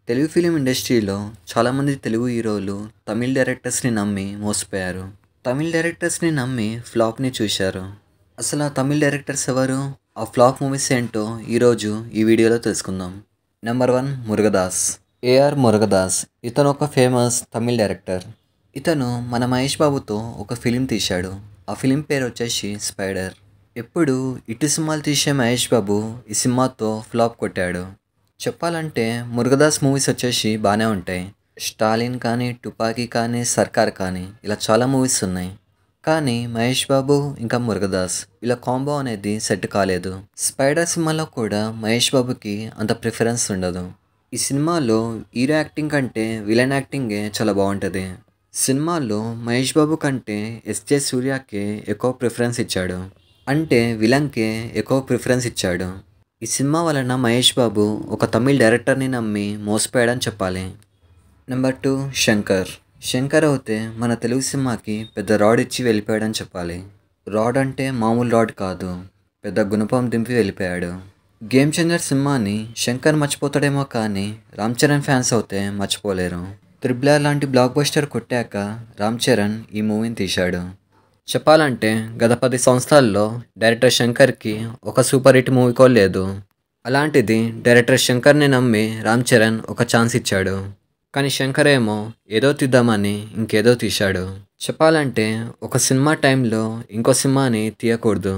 Telugu film ఇండస్ట్రీలో చాలామంది తెలుగు హీరోలు తమిళ్ డైరెక్టర్స్ని నమ్మి మోసపోయారు. తమిళ్ డైరెక్టర్స్ని నమ్మి ఫ్లాప్ని చూశారు. అసలు ఆ తమిళ్ డైరెక్టర్స్ ఎవరు? ఆ ఫ్లాప్ మూవీస్ ఏంటో ఈరోజు ఈ వీడియోలో తెలుసుకుందాం. నెంబర్ 1 మురుగదాస్. ఏఆర్ మురుగదాస్. ఇతను ఒక ఫేమస్ తమిళ్ డైరెక్టర్. ఇతను మన మహేష్ బాబుతో ఒక ఫిలిం తీశాడు. ఆ ఫిలిం పేరు వచ్చేసి స్పైడర్. ఎప్పుడు ఇటు సినిమాలు తీసే మహేష్ బాబు ఈ సినిమాతో ఫ్లాప్ కొట్టాడు. చెప్పాలంటే మురుగదాస్ మూవీస్ వచ్చేసి బాగానే ఉంటాయి. స్టాలిన్ కానీ, తుపాకీ కానీ, సర్కార్ కానీ ఇలా చాలా మూవీస్ ఉన్నాయి. కానీ మహేష్ బాబు ఇంకా మురుగదాస్ ఇలా కాంబో అనేది సెట్ కాలేదు. స్పైడర్ సినిమాలో కూడా మహేష్ బాబుకి అంత ప్రిఫరెన్స్ ఉండదు. ఈ సినిమాలో హీరో యాక్టింగ్ కంటే విలన్ యాక్టింగే చాలా బాగుంటుంది. సినిమాలో మహేష్ బాబు కంటే ఎస్జే సూర్యకే ఎక్కువ ప్రిఫరెన్స్ ఇచ్చాడు. అంటే విలన్కే ఎక్కువ ప్రిఫరెన్స్ ఇచ్చాడు. ఈ సినిమా వలన మహేష్ బాబు ఒక తమిళ్ డైరెక్టర్ని నమ్మి మోసపోయాడని చెప్పాలి. నెంబర్ 2 శంకర్. శంకర్ అయితే మన తెలుగు సినిమాకి పెద్ద రాడ్ ఇచ్చి వెళ్ళిపోయాడని చెప్పాలి. రాడ్ అంటే మామూలు రాడ్ కాదు, పెద్ద గుణపం దింపి వెళ్ళిపోయాడు. గేమ్ చేంజర్ సినిమాని శంకర్ మర్చిపోతాడేమో కానీ రామ్ చరణ్ ఫ్యాన్స్ అయితే మర్చిపోలేరు. త్రిబుల్ ఆర్ లాంటి బ్లాక్ బస్టర్ కొట్టాక రామ్ చరణ్ ఈ మూవీని తీశాడు. చెప్పాలంటే గత 10 సంవత్సరాల్లో డైరెక్టర్ శంకర్కి ఒక సూపర్ హిట్ మూవీ కూడా లేదు. అలాంటిది డైరెక్టర్ శంకర్ని నమ్మి రామ్ చరణ్ ఒక ఛాన్స్ ఇచ్చాడు. కానీ శంకర్ ఏమో ఏదో తీద్దామని ఇంకేదో తీశాడు. చెప్పాలంటే ఒక సినిమా టైంలో ఇంకో సినిమాని తీయకూడదు.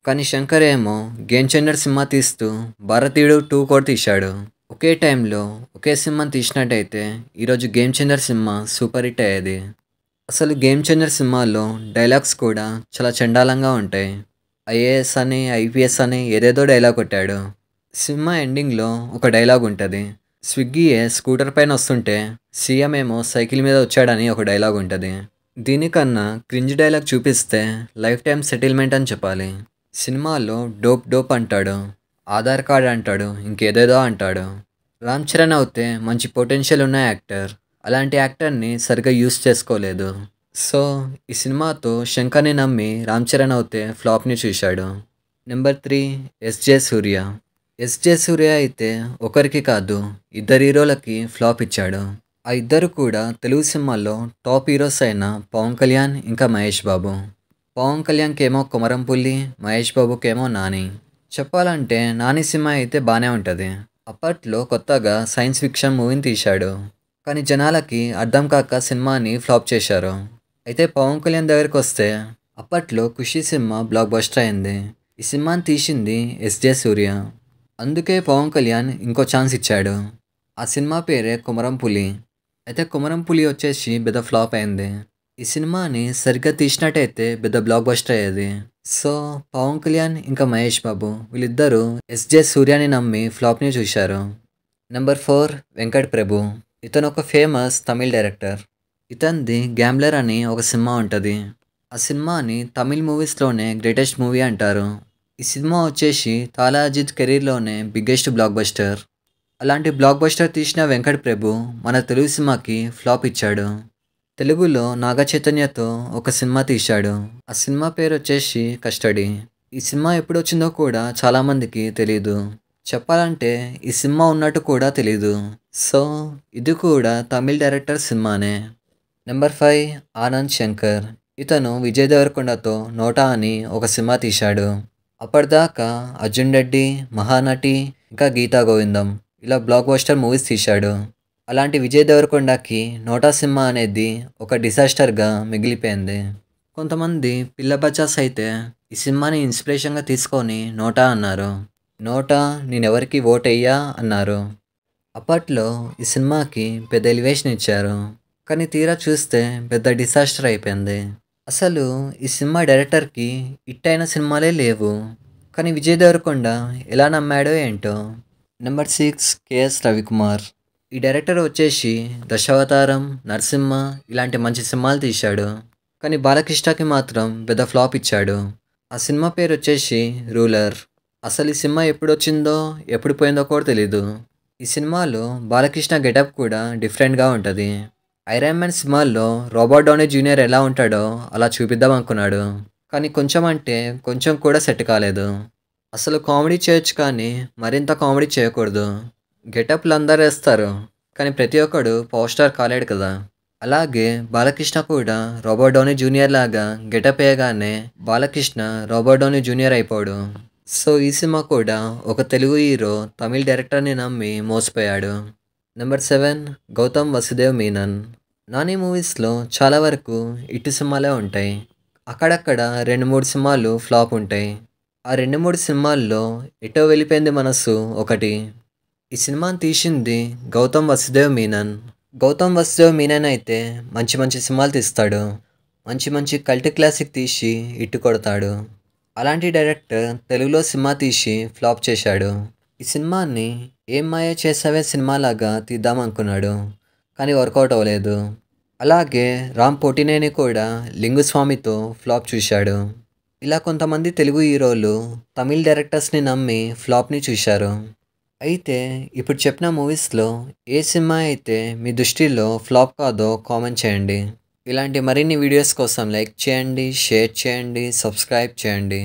కానీ శంకర్ ఏమో గేమ్ చేంజర్ సినిమా తీస్తూ భారతీయుడు 2 కూడా తీశాడు. ఒకే టైంలో ఒకే సినిమాని తీసినట్టయితే ఈరోజు game changer cinema super hit అయ్యేది. అసలు గేమ్ చేంజర్ సినిమాలో డైలాగ్స్ కూడా చాలా చండాలంగా ఉంటాయి. ఐఏఎస్ అని, ఐపీఎస్ అని ఏదేదో డైలాగ్ కొట్టాడు. సినిమా ఎండింగ్లో ఒక డైలాగ్ ఉంటుంది. స్విగ్గీయే స్కూటర్ పైన వస్తుంటే సీఎం ఏమో సైకిల్ మీద వచ్చాడని ఒక డైలాగ్ ఉంటుంది. దీనికన్నా క్రింజ్ డైలాగ్ చూపిస్తే లైఫ్ టైం సెటిల్మెంట్ అని చెప్పాలి. సినిమాలో డోప్ డోప్ అంటాడు, ఆధార్ కార్డ్ అంటాడు, ఇంకేదేదో అంటాడు. రామ్ చరణ్ అయితే మంచి పొటెన్షియల్ ఉన్న యాక్టర్. అలాంటి యాక్టర్ని సరిగ్గా యూస్ చేసుకోలేదు. సో ఈ సినిమాతో శంకర్ని నమ్మి రామ్ చరణ్ అయితే ఫ్లాప్ని చూశాడు. నెంబర్ 3 ఎస్జే సూర్య. ఎస్జే సూర్య అయితే ఒకరికి కాదు, ఇద్దరు హీరోలకి ఫ్లాప్ ఇచ్చాడు. ఆ ఇద్దరు కూడా తెలుగు సినిమాల్లో టాప్ హీరోస్ అయిన పవన్ కళ్యాణ్ ఇంకా మహేష్ బాబు. పవన్ కళ్యాణ్కేమో కొమరంపుల్లి, మహేష్ బాబుకేమో నాని. చెప్పాలంటే నాని సినిమా అయితే బాగానే ఉంటుంది. అప్పట్లో కొత్తగా సైన్స్ ఫిక్షన్ మూవీని తీశాడు. కానీ జనాలకి అర్థం కాక సినిమాని ఫ్లాప్ చేశారు. అయితే పవన్ కళ్యాణ్ దగ్గరికి వస్తే అప్పట్లో ఖుషి సినిమా బ్లాక్ బస్టర్ అయింది. ఈ సినిమాని తీసింది ఎస్జే సూర్య. అందుకే పవన్ కళ్యాణ్ ఇంకో ఛాన్స్ ఇచ్చాడు. ఆ సినిమా పేరే కొమరంపులి. అయితే కొమరంపులి వచ్చేసి పెద్ద ఫ్లాప్ అయింది. ఈ సినిమాని సరిగ్గా తీసినట్టయితే పెద్ద బ్లాక్ బస్టర్ అయ్యేది. సో పవన్ కళ్యాణ్ ఇంకా మహేష్ బాబు వీళ్ళిద్దరూ ఎస్జే సూర్యని నమ్మి ఫ్లాప్ని చూశారు. నెంబర్ 4 వెంకట్ ప్రభు. ఇతను ఒక ఫేమస్ తమిళ్ డైరెక్టర్. ఇతనిది గ్యాంబ్లర్ అని ఒక సినిమా ఉంటుంది. ఆ సినిమాని తమిళ్ మూవీస్లోనే గ్రేటెస్ట్ మూవీ అంటారు. ఈ సినిమా వచ్చేసి తాలా అజిత్ కెరీర్లోనే బిగ్గెస్ట్ బ్లాక్ బస్టర్. అలాంటి బ్లాక్ బస్టర్ తీసిన వెంకట్ ప్రభు మన తెలుగు సినిమాకి ఫ్లాప్ ఇచ్చాడు. తెలుగులో నాగ చైతన్యతో ఒక సినిమా తీశాడు. ఆ సినిమా పేరు వచ్చేసి కస్టడీ. ఈ సినిమా ఎప్పుడు వచ్చిందో కూడా చాలామందికి తెలీదు. చెప్పాలంటే ఈ సినిమా ఉన్నట్టు కూడా తెలీదు. సో ఇది కూడా తమిళ్ డైరెక్టర్ సినిమానే. నెంబర్ 5 ఆనంద్ శంకర్. ఇతను విజయ్ దేవరకొండతో నోటా అని ఒక సినిమా తీశాడు. అప్పటిదాకా అర్జున్ రెడ్డి, మహానటి ఇంకా గీతా గోవిందం ఇలా బ్లాక్ బస్టర్ మూవీస్ తీశాడు. అలాంటి విజయ్ దేవరకొండకి నోటా సినిమా అనేది ఒక డిజాస్టర్గా మిగిలిపోయింది. కొంతమంది పిల్ల బచ్చాస్ అయితే ఈ సినిమాని ఇన్స్పిరేషన్గా తీసుకొని నోటా అన్నారు. నోటా నేనెవరికి ఓట్ అయ్యా అన్నారు. అప్పట్లో ఈ సినిమాకి పెద్ద ఎలివేషన్ ఇచ్చారు. కానీ తీరా చూస్తే పెద్ద డిసాస్టర్ అయిపోయింది. అసలు ఈ సినిమా డైరెక్టర్కి హిట్ అయిన సినిమాలే లేవు. కానీ విజయ్ దేవరకొండ ఎలా నమ్మాడో ఏంటో. Number 6 KS Ravikumar. ఈ డైరెక్టర్ వచ్చేసి దశావతారం, నరసింహ ఇలాంటి మంచి సినిమాలు తీశాడు. కానీ బాలకృష్ణకి మాత్రం పెద్ద ఫ్లాప్ ఇచ్చాడు. ఆ సినిమా పేరు వచ్చేసి రూలర్. అసలు ఈ సినిమా ఎప్పుడు వచ్చిందో ఎప్పుడు పోయిందో కూడా తెలీదు. ఈ సినిమాలో బాలకృష్ణ గెటప్ కూడా డిఫరెంట్గా ఉంటుంది. ఐరన్ మ్యాన్ సినిమాల్లో రాబర్ట్ డౌనీ జూనియర్ ఎలా ఉంటాడో అలా చూపిద్దాం అనుకున్నాడు. కానీ కొంచెం అంటే కొంచెం కూడా సెట్ కాలేదు. అసలు కామెడీ చేయొచ్చు కానీ మరింత కామెడీ చేయకూడదు. గెటప్లు అందరు వేస్తారు, కానీ ప్రతి ఒక్కడు పవర్ స్టార్ కాలేడు కదా. అలాగే బాలకృష్ణ కూడా రాబర్ట్ డౌనీ జూనియర్ లాగా గెటప్ వేయగానే బాలకృష్ణ రాబర్ట్ డౌనీ జూనియర్ అయిపోయాడు. సో ఈ సినిమా కూడా ఒక తెలుగు హీరో తమిళ్ డైరెక్టర్ని నమ్మి మోసపోయాడు. నెంబర్ 7, గౌతమ్ వసుదేవ్ మీనన్. నాని మూవీస్లో చాలా వరకు ఇటు సినిమాలే ఉంటాయి. అక్కడక్కడ 2-3 సినిమాలు ఫ్లాప్ ఉంటాయి. ఆ 2-3 సినిమాల్లో ఎటో వెళ్ళిపోయింది మనసు ఒకటి. ఈ సినిమాని తీసింది గౌతమ్ వసుదేవ్ మీనన్. గౌతమ్ వసుదేవ్ మీనన్ అయితే మంచి మంచి సినిమాలు తీస్తాడు, మంచి మంచి కల్ట్ క్లాసిక్ తీసి ఇట్టు కొడతాడు. అలాంటి డైరెక్టర్ తెలుగులో సినిమా తీసి ఫ్లాప్ చేశాడు. ఈ సినిమాని ఏం మాయ చేసావే సినిమాలాగా తీద్దామనుకున్నాడు, కానీ వర్కౌట్ అవ్వలేదు. అలాగే రామ్ పోటినేని కూడా లింగుస్వామితో ఫ్లాప్ చూశాడు. ఇలా కొంతమంది తెలుగు హీరోలు తమిళ్ డైరెక్టర్స్ని నమ్మి ఫ్లాప్ని చూశారు. అయితే ఇప్పుడు చెప్పిన మూవీస్లో ఏ సినిమా అయితే మీ దృష్టిలో ఫ్లాప్ కాదో కామెంట్ చేయండి. ఇలాంటి మరిన్ని వీడియోస్ కోసం లైక్ చేయండి, షేర్ చేయండి, సబ్స్క్రైబ్ చేయండి.